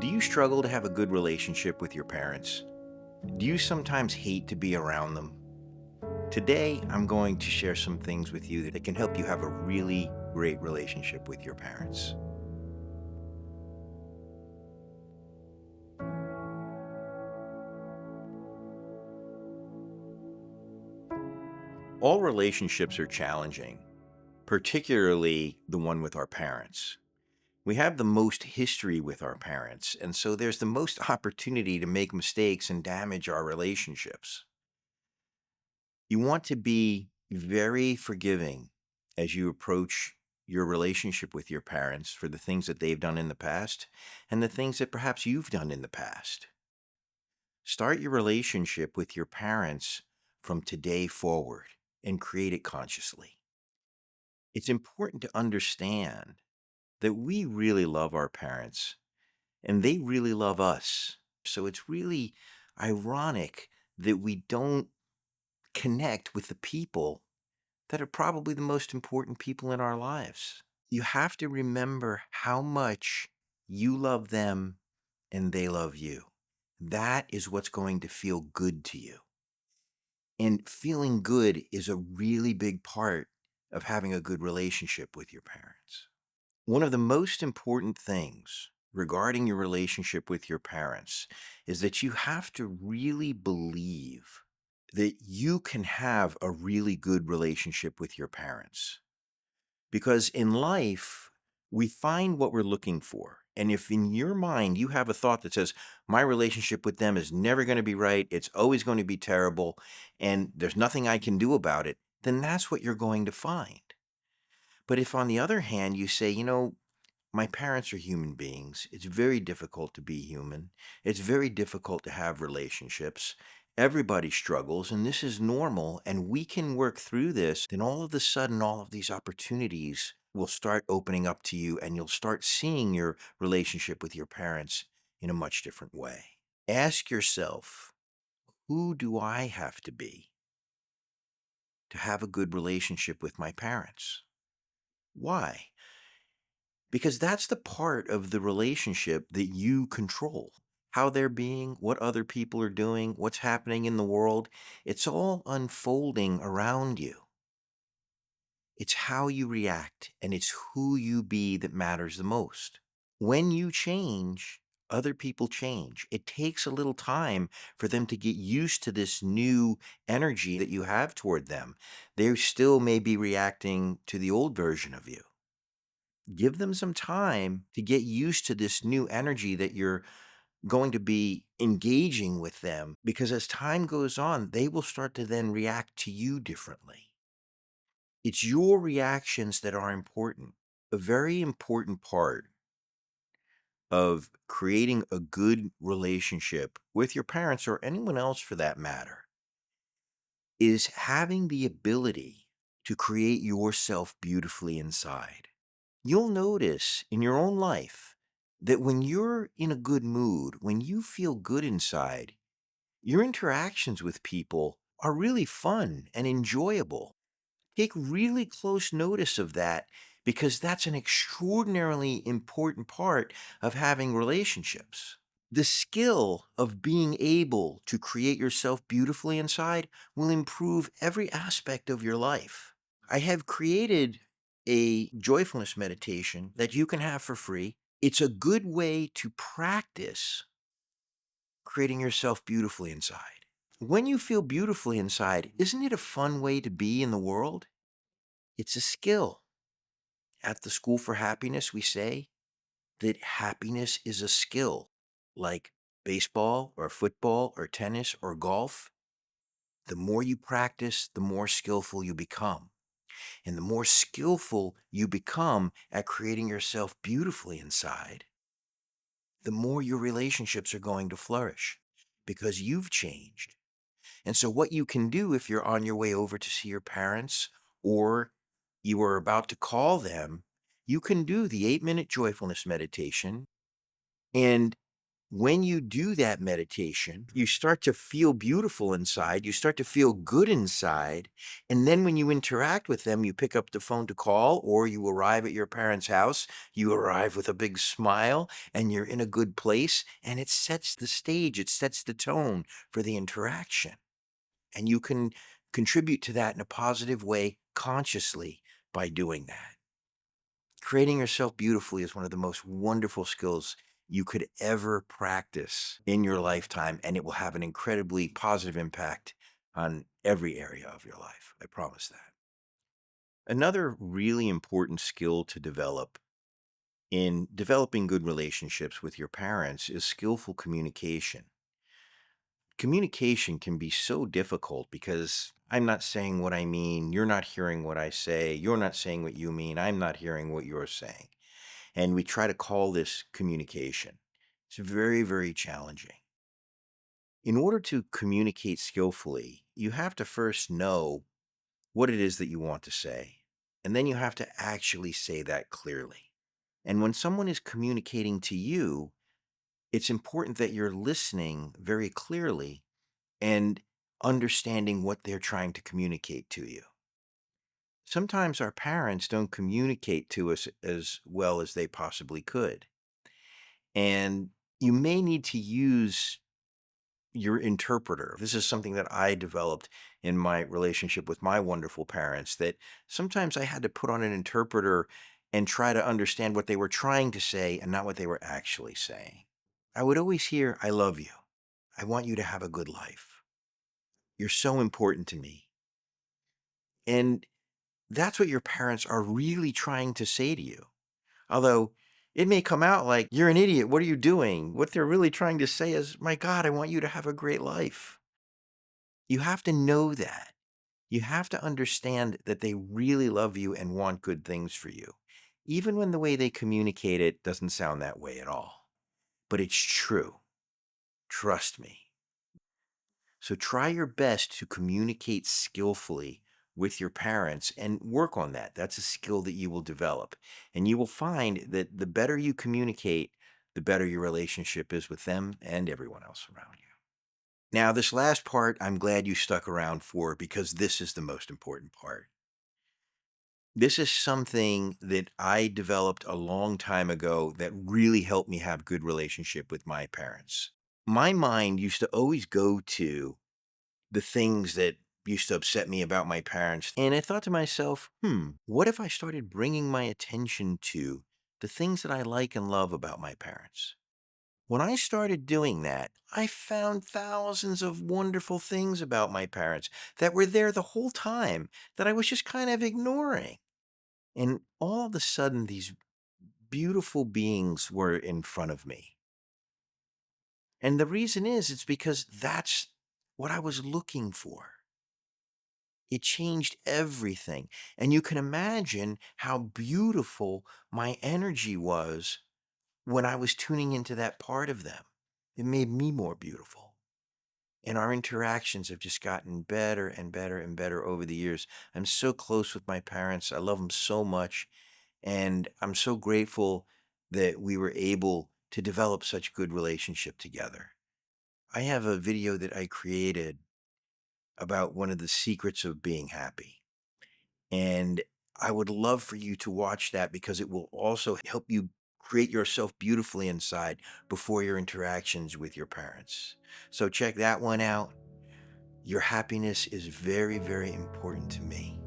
Do you struggle to have a good relationship with your parents? Do you sometimes hate to be around them? Today, I'm going to share some things with you that can help you have a really great relationship with your parents. All relationships are challenging, particularly the one with our parents. We have the most history with our parents, and so there's the most opportunity to make mistakes and damage our relationships. You want to be very forgiving as you approach your relationship with your parents for the things that they've done in the past and the things that perhaps you've done in the past. Start your relationship with your parents from today forward and create it consciously. It's important to understand that we really love our parents and they really love us. So it's really ironic that we don't connect with the people that are probably the most important people in our lives. You have to remember how much you love them and they love you. That is what's going to feel good to you. And feeling good is a really big part of having a good relationship with your parents. One of the most important things regarding your relationship with your parents is that you have to really believe that you can have a really good relationship with your parents. Because in life, we find what we're looking for. And if in your mind you have a thought that says, my relationship with them is never going to be right, it's always going to be terrible, and there's nothing I can do about it, then that's what you're going to find. But if on the other hand you say, my parents are human beings. It's very difficult to be human. It's very difficult to have relationships. Everybody struggles, and this is normal, and we can work through this. Then all of a sudden, all of these opportunities will start opening up to you, and you'll start seeing your relationship with your parents in a much different way. Ask yourself, who do I have to have a good relationship with my parents? Why? Because that's the part of the relationship that you control. How they're being, what other people are doing, what's happening in the world. It's all unfolding around you. It's how you react and it's who you be that matters the most. When you change, other people change. It takes a little time for them to get used to this new energy that you have toward them. They still may be reacting to the old version of you. Give them some time to get used to this new energy that you're going to be engaging with them, because as time goes on, they will start to then react to you differently. It's your reactions that are important. A very important part of creating a good relationship with your parents or anyone else for that matter is having the ability to create yourself beautifully inside. You'll notice in your own life that when you're in a good mood, when you feel good inside, your interactions with people are really fun and enjoyable. Take really close notice of that, because that's an extraordinarily important part of having relationships. The skill of being able to create yourself beautifully inside will improve every aspect of your life. I have created a joyfulness meditation that you can have for free. It's a good way to practice creating yourself beautifully inside. When you feel beautifully inside, isn't it a fun way to be in the world? It's a skill. At the School for Happiness, we say that happiness is a skill, like baseball or football or tennis or golf. The more you practice, the more skillful you become. And the more skillful you become at creating yourself beautifully inside, the more your relationships are going to flourish because you've changed. And so, what you can do if you're on your way over to see your parents or you are about to call them, you can do the 8-minute joyfulness meditation. And When you do that meditation, you start to feel beautiful inside, you start to feel good inside, and then when you interact with them, you pick up the phone to call, or you arrive at your parents' house, you arrive with a big smile, and you're in a good place, and it sets the stage, it sets the tone for the interaction. And you can contribute to that in a positive way consciously by doing that. Creating yourself beautifully is one of the most wonderful skills you could ever practice in your lifetime, and it will have an incredibly positive impact on every area of your life. I promise that. Another really important skill to develop in developing good relationships with your parents is skillful communication. Communication can be so difficult because I'm not saying what I mean, you're not hearing what I say, you're not saying what you mean, I'm not hearing what you're saying. And we try to call this communication. It's very, very challenging. In order to communicate skillfully, you have to first know what it is that you want to say. And then you have to actually say that clearly. And when someone is communicating to you, it's important that you're listening very clearly and understanding what they're trying to communicate to you. Sometimes our parents don't communicate to us as well as they possibly could. And you may need to use your interpreter. This is something that I developed in my relationship with my wonderful parents, that sometimes I had to put on an interpreter and try to understand what they were trying to say and not what they were actually saying. I would always hear, "I love you. I want you to have a good life. You're so important to me." And that's what your parents are really trying to say to you. Although it may come out like, "You're an idiot. What are you doing?" What they're really trying to say is, "My God, I want you to have a great life." You have to know that. You have to understand that they really love you and want good things for you, even when the way they communicate it doesn't sound that way at all. But it's true. Trust me. So try your best to communicate skillfully with your parents and work on that. That's a skill that you will develop. And you will find that the better you communicate, the better your relationship is with them and everyone else around you. Now, this last part, I'm glad you stuck around for because this is the most important part. This is something that I developed a long time ago that really helped me have good relationship with my parents. My mind used to always go to the things that used to upset me about my parents. And I thought to myself, what if I started bringing my attention to the things that I like and love about my parents? When I started doing that, I found thousands of wonderful things about my parents that were there the whole time that I was just kind of ignoring. And all of a sudden, these beautiful beings were in front of me. And the reason is, it's because that's what I was looking for. It changed everything. And you can imagine how beautiful my energy was when I was tuning into that part of them. It made me more beautiful. And our interactions have just gotten better and better and better over the years. I'm so close with my parents. I love them so much. And I'm so grateful that we were able to develop such good relationship together. I have a video that I created about one of the secrets of being happy. And I would love for you to watch that because it will also help you create yourself beautifully inside before your interactions with your parents. So check that one out. Your happiness is very, very important to me.